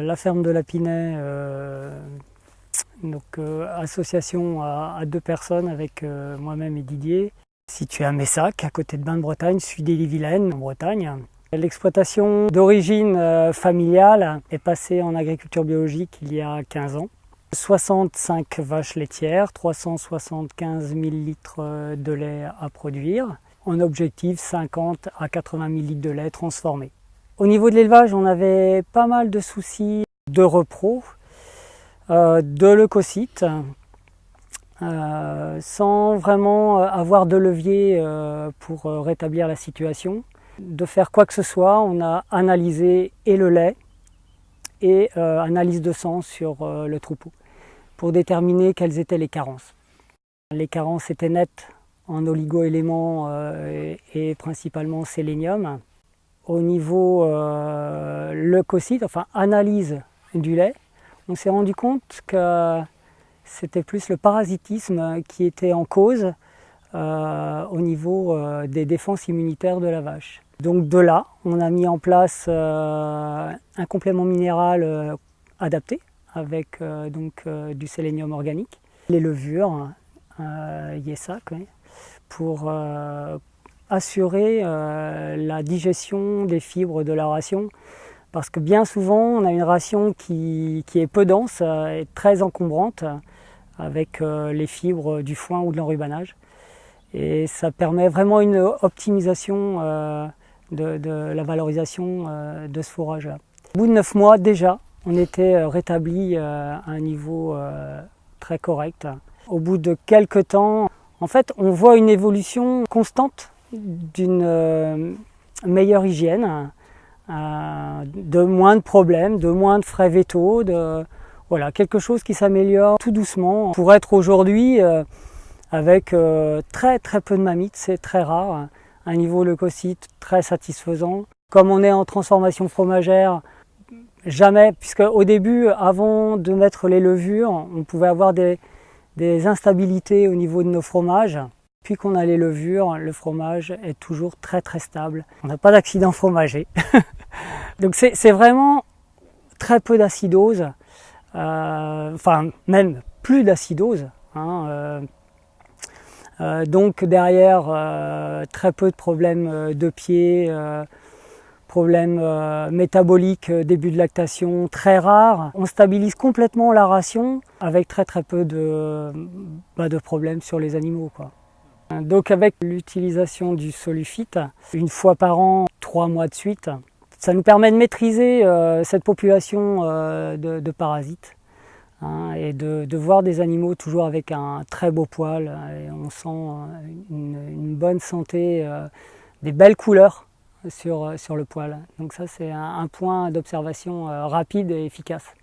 La ferme de Lapinay, association à 2 personnes avec moi-même et Didier, située à Messac, à côté de Bain-de-Bretagne, sud d'Ille-et-Vilaine, en Bretagne. L'exploitation d'origine familiale est passée en agriculture biologique il y a 15 ans. 65 vaches laitières, 375 000 litres de lait à produire. En objectif, 50 à 80 000 litres de lait transformé. Au niveau de l'élevage, on avait pas mal de soucis de repro, de leucocytes, sans vraiment avoir de levier pour rétablir la situation. De faire quoi que ce soit, on a analysé et le lait et analyse de sang sur le troupeau pour déterminer quelles étaient les carences. Les carences étaient nettes en oligo-éléments et principalement sélénium. Au niveau leucocyte, enfin analyse du lait, on s'est rendu compte que c'était plus le parasitisme qui était en cause au niveau des défenses immunitaires de la vache. Donc de là, on a mis en place un complément minéral adapté avec du sélénium organique, les levures, Yessac, pour assurer la digestion des fibres de la ration. Parce que bien souvent, on a une ration qui est peu dense et très encombrante avec les fibres du foin ou de l'enrubanage. Et ça permet vraiment une optimisation de la valorisation de ce fourrage-là. Au bout de 9 mois déjà, on était rétabli à un niveau très correct. Au bout de quelques temps, en fait, on voit une évolution constante d'une meilleure hygiène, de moins de problèmes, de moins de frais vétaux, voilà, quelque chose qui s'améliore tout doucement. Pour être aujourd'hui avec très peu de mammites, c'est très rare, un niveau leucocyte très satisfaisant. Comme on est en transformation fromagère, jamais, puisque au début, avant de mettre les levures, on pouvait avoir des instabilités au niveau de nos fromages. Puis qu'on a les levures, le fromage est toujours très stable. On n'a pas d'accident fromager. Donc c'est vraiment très peu d'acidose, enfin même plus d'acidose. Donc derrière, très peu de problèmes de pied, problèmes métaboliques, début de lactation très rares. On stabilise complètement la ration avec très peu de problèmes sur les animaux, quoi. Donc avec l'utilisation du Solufit, une fois par an, 3 mois de suite, ça nous permet de maîtriser cette population de parasites et de voir des animaux toujours avec un très beau poil. Et on sent une bonne santé, des belles couleurs sur le poil. Donc ça c'est un point d'observation rapide et efficace.